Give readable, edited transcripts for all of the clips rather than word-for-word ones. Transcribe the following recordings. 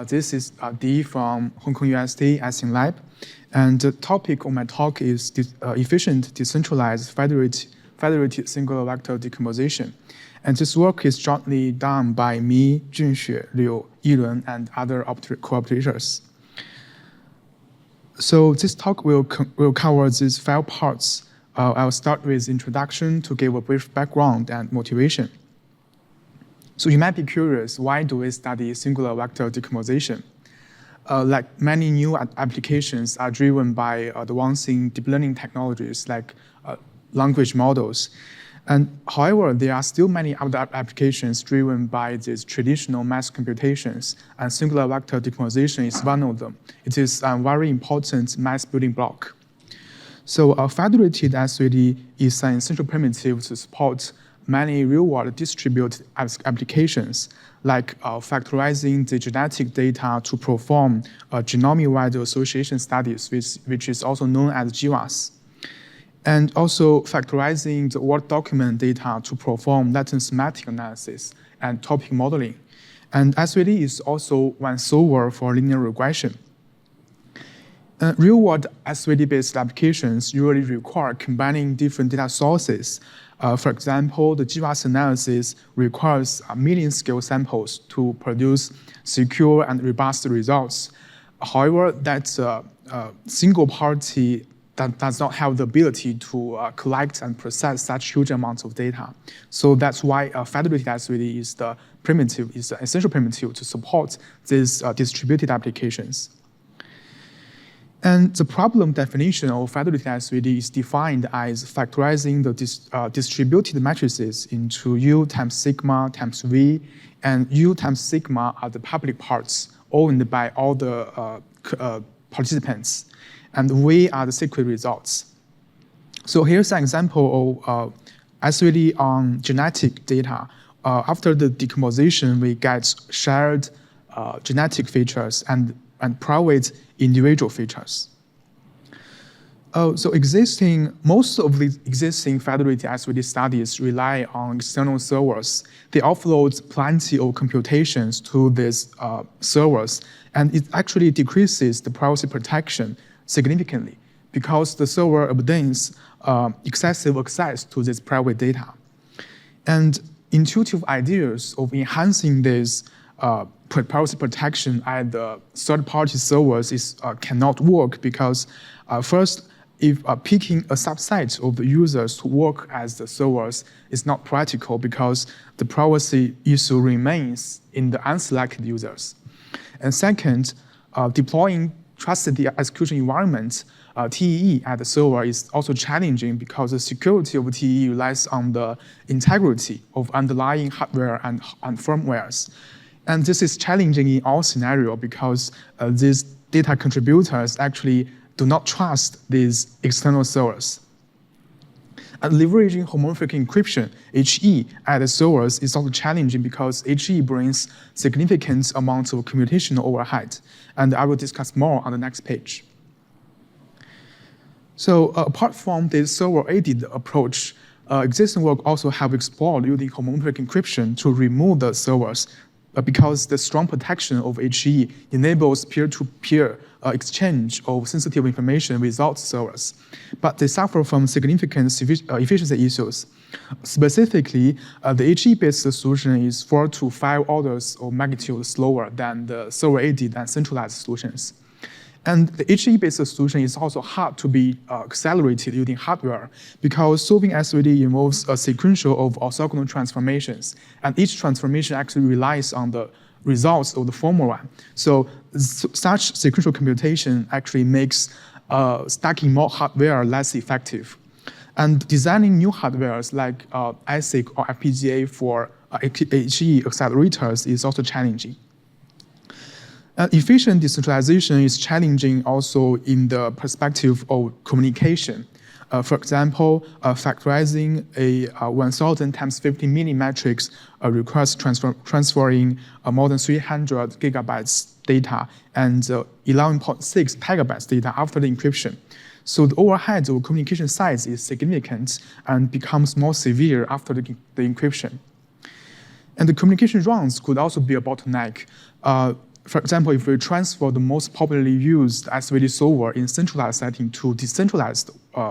This is Dee from Hong Kong University Asing Lab, and the topic of my talk is efficient decentralized federated singular vector decomposition. And this work is jointly done by me, Junxue, Liu, Yilun, and other co-operators. So this talk will cover these 5 parts. I'll start with introduction to give a brief background and motivation. So you might be curious, why do we study singular vector decomposition? Like many new applications are driven by advancing deep learning technologies like language models. And however, there are still many other applications driven by these traditional math computations, and singular vector decomposition is one of them. It is a very important math building block. So a federated SVD is an essential primitive to support many real-world distributed applications, like factorizing the genetic data to perform genomic-wide association studies, which is also known as GWAS. And also factorizing the Word document data to perform latent semantic analysis and topic modeling. And SVD is also one solver for linear regression. Real-world SVD-based applications usually require combining different data sources. For example, the GWAS analysis requires million-scale samples to produce secure and robust results. However, that's a single party that does not have the ability to collect and process such huge amounts of data. So that's why federated SVD is the essential primitive to support these distributed applications. And the problem definition of federated SVD is defined as factorizing the distributed matrices into U times sigma times V, and U times sigma are the public parts owned by all the participants, and V are the secret results. So here's an example of SVD on genetic data. After the decomposition, we get shared genetic features and private individual features. So most of the existing federated SVD studies rely on external servers. They offload plenty of computations to these servers, and it actually decreases the privacy protection significantly because the server obtains excessive access to this private data. And intuitive ideas of enhancing this privacy protection at the third-party servers cannot work because first, if picking a subset of the users to work as the servers is not practical because the privacy issue remains in the unselected users. And second, deploying trusted execution environment, TEE at the server is also challenging because the security of TEE relies on the integrity of underlying hardware and firmwares. And this is challenging in all scenarios because these data contributors actually do not trust these external servers. And leveraging homomorphic encryption, HE, at the servers is also challenging because HE brings significant amounts of computational overhead. And I will discuss more on the next page. So apart from this server-aided approach, existing work also have explored using homomorphic encryption to remove the servers because the strong protection of HE enables peer-to-peer exchange of sensitive information without servers. But they suffer from significant efficiency issues. Specifically, the HE-based solution is 4 to 5 orders of magnitude slower than the server-aided and centralized solutions. And the HE-based solution is also hard to be accelerated using hardware because solving SVD involves a sequential of orthogonal transformations, and each transformation actually relies on the results of the former one. So such sequential computation actually makes stacking more hardware less effective. And designing new hardwares like ASIC or FPGA for HE accelerators is also challenging. Efficient decentralization is challenging also in the perspective of communication. For example, factorizing a 1,000 times 50 milli matrix requires transferring more than 300 gigabytes data and 11.6 petabytes data after the encryption. So the overhead of communication size is significant and becomes more severe after the encryption. And the communication runs could also be a bottleneck. for example, if we transfer the most popularly used SVD solver in centralized setting to decentralized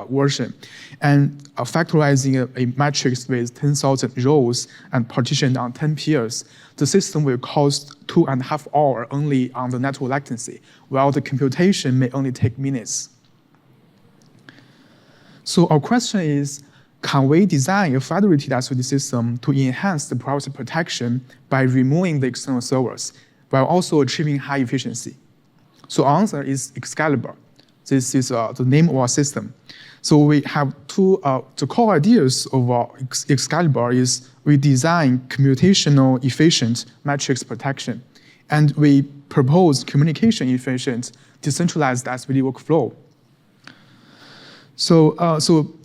version, and factorizing a matrix with 10,000 rows and partitioned on 10 peers, the system will cost 2.5 hours only on the network latency, while the computation may only take minutes. So our question is, can we design a federated SVD system to enhance the privacy protection by removing the external servers, while also achieving high efficiency? So our answer is Excalibur. This is the name of our system. So we have the core ideas of our Excalibur is we design computational efficient matrix protection, and we propose communication efficient decentralized SVD workflow. So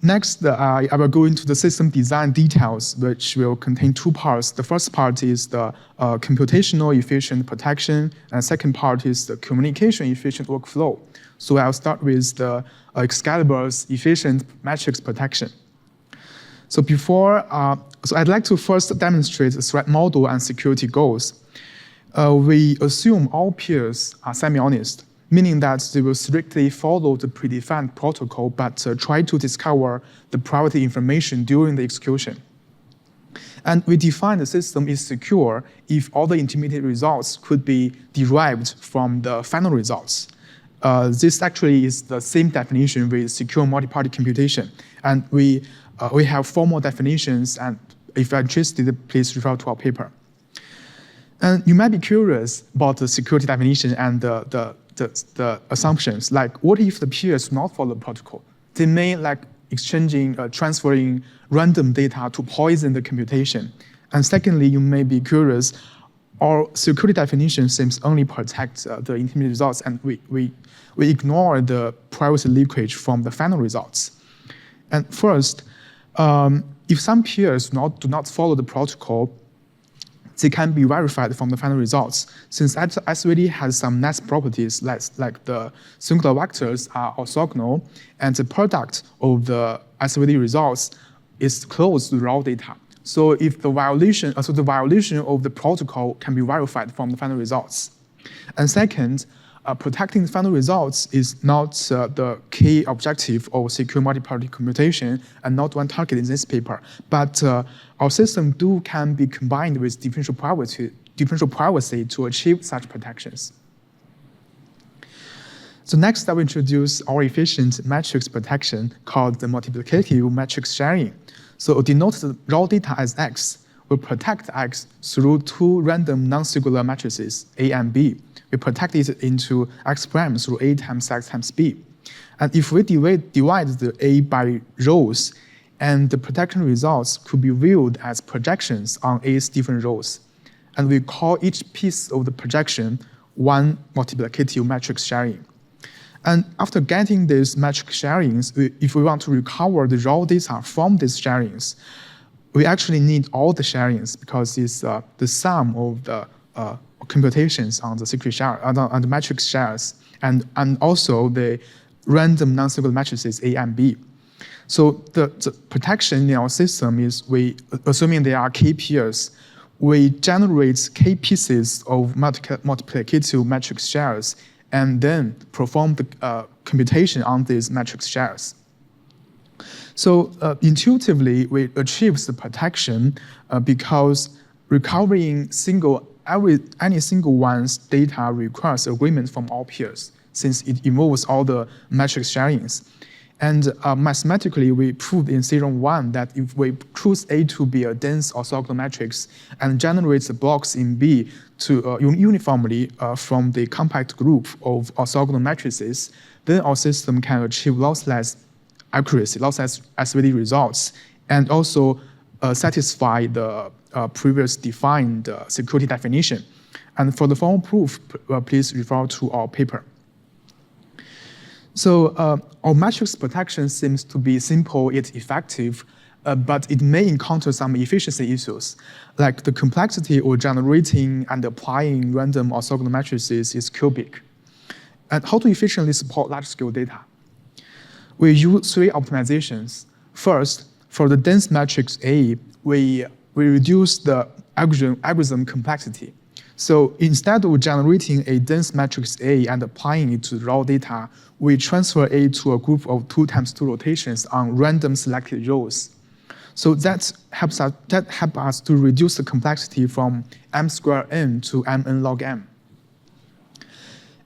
next, I will go into the system design details, which will contain two parts. The first part is the computational efficient protection, and the second part is the communication efficient workflow. So I'll start with the Excalibur's efficient matrix protection. So so I'd like to first demonstrate the threat model and security goals. We assume all peers are semi-honest, meaning that they will strictly follow the predefined protocol, but try to discover the private information during the execution. And we define the system is secure if all the intermediate results could be derived from the final results. This actually is the same definition with secure multi-party computation. And we have formal definitions, and if you're interested, please refer to our paper. And you might be curious about the security definition and the assumptions, like what if the peers do not follow the protocol? They may transferring random data to poison the computation. And secondly, you may be curious, our security definition seems only protect the intermediate results, and we ignore the privacy leakage from the final results. And first, if some peers do not follow the protocol, they can be verified from the final results. Since SVD has some nice properties, like the singular vectors are orthogonal, and the product of the SVD results is close to raw data. So if the violation of the protocol can be verified from the final results. And second, protecting the final results is not the key objective of secure multi-party computation, and not one target in this paper. But our system can be combined with differential privacy to achieve such protections. So next, I will introduce our efficient matrix protection called the multiplicative matrix sharing. So denote the raw data as X. We protect X through two random non-singular matrices, A and B. We protect it into X prime through A times X times B. And if we divide the A by rows, and the protection results could be viewed as projections on A's different rows. And we call each piece of the projection one multiplicative matrix sharing. And after getting these matrix sharings, if we want to recover the raw data from these sharings, we actually need all the sharings, because it's the sum of the computations on the secret share, on the matrix shares, and also the random non-singular matrices A and B. So the protection in our system is, assuming there are k peers, we generate k pieces of multiplicative matrix shares, and then perform the computation on these matrix shares. So intuitively, we achieve the protection because recovering any single one's data requires agreement from all peers, since it involves all the matrix sharings. And mathematically, we proved in theorem 1 that if we choose A to be a dense orthogonal matrix and generate the blocks in B to uniformly from the compact group of orthogonal matrices, then our system can achieve lossless accuracy, lossless SVD results, and also satisfy the previous defined security definition. And for the formal proof, please refer to our paper. So our matrix protection seems to be simple yet effective, but it may encounter some efficiency issues, like the complexity of generating and applying random orthogonal matrices is cubic. And how to efficiently support large-scale data? We use 3 optimizations. First, for the dense matrix A, we reduce the algorithm complexity. So instead of generating a dense matrix A and applying it to raw data, we transfer A to a group of 2 times 2 rotations on random selected rows. So that helps us to reduce the complexity from m squared n to mn log m.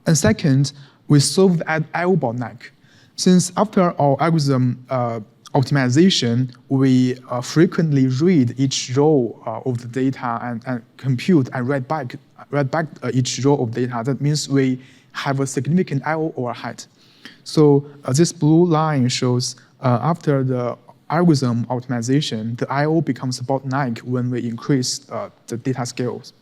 And second, we solve the I/O bottleneck. Since after our algorithm optimization, we frequently read each row of the data and compute and read back each row of data. That means we have a significant I/O overhead. So this blue line shows after the algorithm optimization, the I/O becomes a bottleneck when we increase the data scales.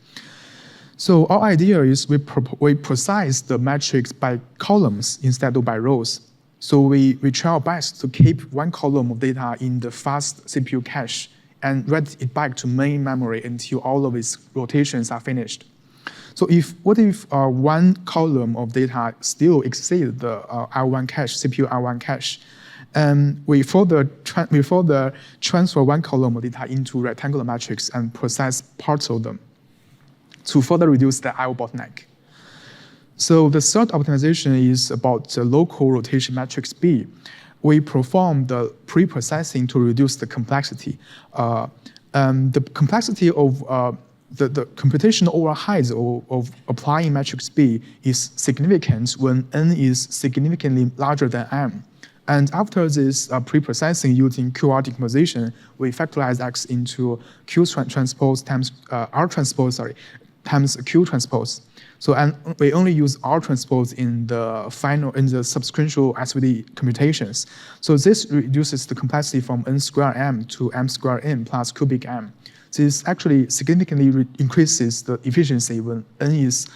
So our idea is we process the matrix by columns instead of by rows. So we try our best to keep one column of data in the fast CPU cache and read it back to main memory until all of its rotations are finished. So what if one column of data still exceeds the R1 cache, CPU R1 cache? And we further transfer one column of data into rectangular matrix and process parts of them to further reduce the I/O bottleneck. So the third optimization is about the local rotation matrix B. We perform the pre-processing to reduce the complexity. The complexity of the computational overhead of applying matrix B is significant when n is significantly larger than m. And after this pre-processing using QR decomposition, we factorize X into Q transpose times R transpose, times Q transpose. So and we only use R transpose in the subsequential SVD computations. So this reduces the complexity from n squared m to m squared n plus cubic m. This actually significantly increases the efficiency when n is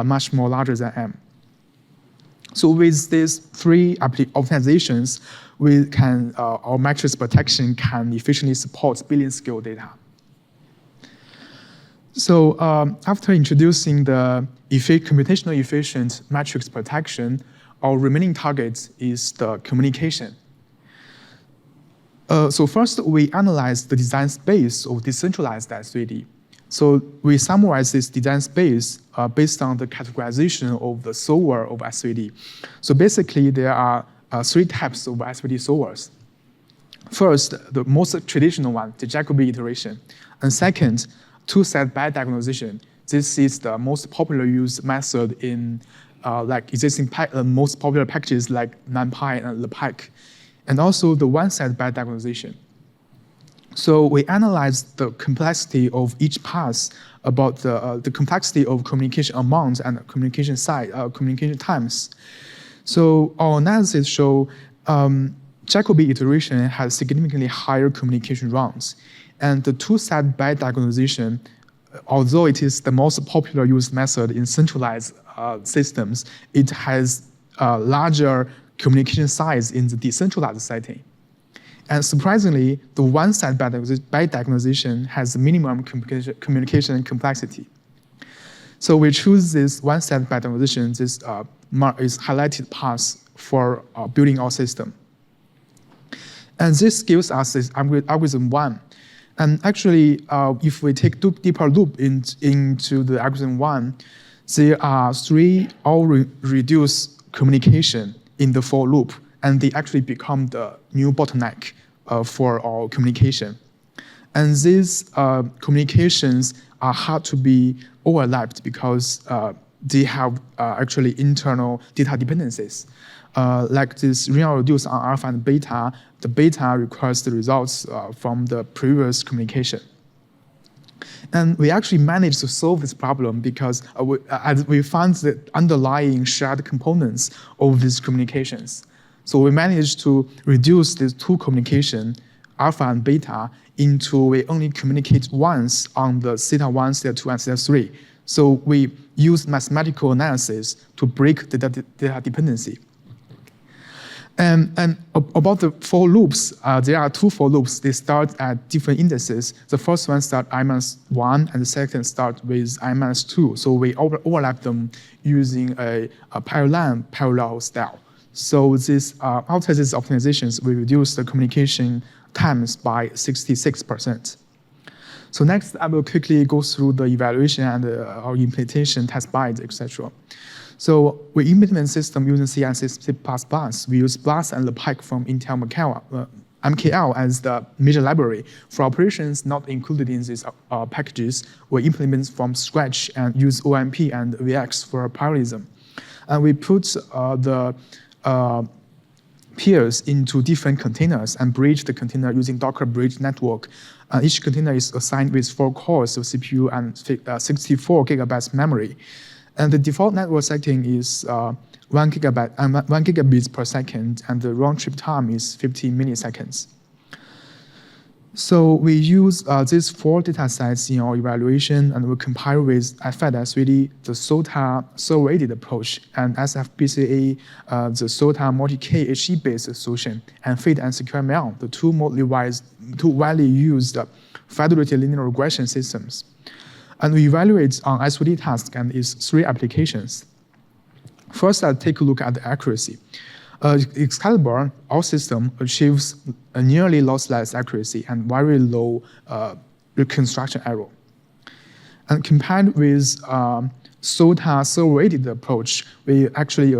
much more larger than m. So with these 3 optimizations, our matrix protection can efficiently support billion-scale data. So after introducing the computationally efficient matrix protection, our remaining target is the communication. So first, we analyze the design space of decentralized SVD. So we summarize this design space based on the categorization of the solver of SVD. So basically, there are 3 types of SVD solvers. First, the most traditional one, the Jacobi iteration. And second, two-set bidiagonalization. This is the most popular used method in existing most popular packages like NumPy and LePike. And also the one-set bidiagonalization. So we analyze the complexity of each pass about the complexity of communication amount and communication size, communication times. So our analysis show Jacobi iteration has significantly higher communication rounds. And the two-set bidiagonalization, although it is the most popular used method in centralized systems, it has larger communication size in the decentralized setting. And surprisingly, the one-set bidiagonalization has minimum communication complexity. So we choose this one-set bidiagonalization, this is highlighted path for building our system. And this gives us this algorithm 1. And actually, if we take deeper loop into the algorithm 1, there are 3 all-reduced communication in the for loop, and they actually become the new bottleneck for our communication. And these communications are hard to be overlapped because they have actually internal data dependencies. Like this real reduce on alpha and beta, the beta requires the results from the previous communication. And we actually managed to solve this problem because we found the underlying shared components of these communications. So we managed to reduce these 2 communication, alpha and beta, into we only communicate once on the theta 1, theta 2, and theta 3. So we used mathematical analysis to break the data dependency. And about the for loops, there are 2 for loops. They start at different indices. The first one starts I-1, and the second starts with I-2. So we overlap them using a parallel style. So this after these optimizations, we reduce the communication times by 66%. So next, I will quickly go through the evaluation and our implementation, test beds, etc. So we implement system using C and C++. We use BLAS and Leye from Intel MKL as the major library. For operations not included in these packages, we implement from scratch and use OMP and VX for parallelism. And we put the peers into different containers and bridge the container using Docker bridge network. Each container is assigned with 4 cores of CPU and 64 gigabytes memory. And the default network setting is 1 gigabits per second, and the round trip time is 50 milliseconds. So we use these 4 data sets in our evaluation, and we compare with FedSVD, the SOTA server-aided approach, and SFBCA, the SOTA multi-K HE-based solution, and FATE and SecureML, the two widely used federated linear regression systems. And we evaluate on SVD task and its 3 applications. First, I'll take a look at the accuracy. Excalibur, our system, achieves a nearly lossless accuracy and very low reconstruction error. And compared with SOTA server-aided approach, we actually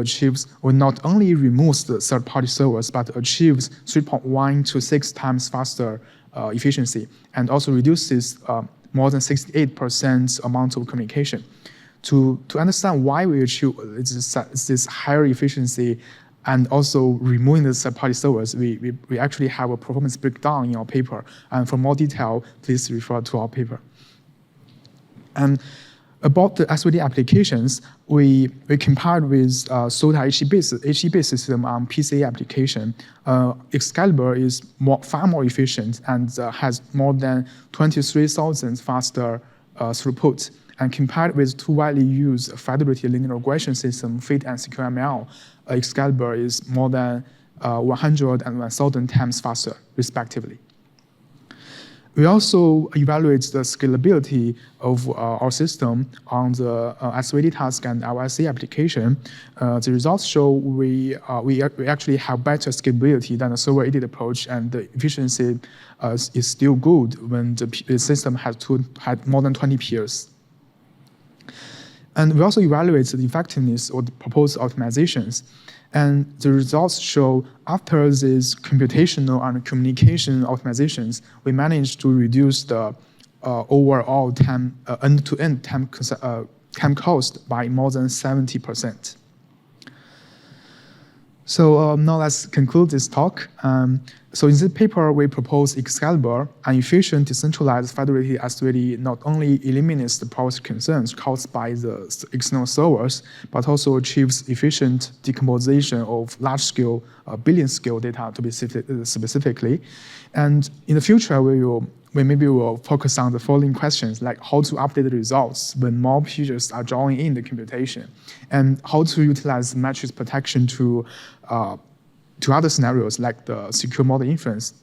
not only removes the third-party servers, but achieves 3.1 to 6 times faster efficiency, and also reduces more than 68% amount of communication. To understand why we achieve this higher efficiency and also removing the third-party servers, we actually have a performance breakdown in our paper. And for more detail, please refer to our paper. And about the SVD applications, we compared with SOTA HE-based system on PCA application. Excalibur is far more efficient and has more than 23,000 faster throughput. And compared with 2 widely used federated linear regression system, FATE and SecureML, Excalibur is more than 100 and 1,000 times faster, respectively. We also evaluate the scalability of our system on the SVD task and LSA application. The results show we actually have better scalability than the server-aided approach, and the efficiency is still good when the system had more than 20 peers. And we also evaluate the effectiveness of the proposed optimizations. And the results show after these computational and communication optimizations, we managed to reduce the overall end-to-end time cost by more than 70%. So now let's conclude this talk. So in this paper, we propose Excalibur, an efficient decentralized federated SVD not only eliminates the privacy concerns caused by the external servers, but also achieves efficient decomposition of large-scale, billion-scale data to be specifically. And in the future, maybe we'll focus on the following questions, like how to update the results when more features are drawing in the computation, and how to utilize matrix protection to other scenarios like the secure model inference.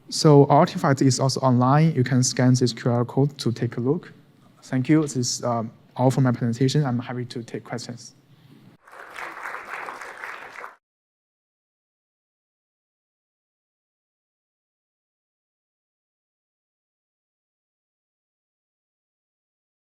So our artifact is also online. You can scan this QR code to take a look. Thank you. This is all for my presentation. I'm happy to take questions.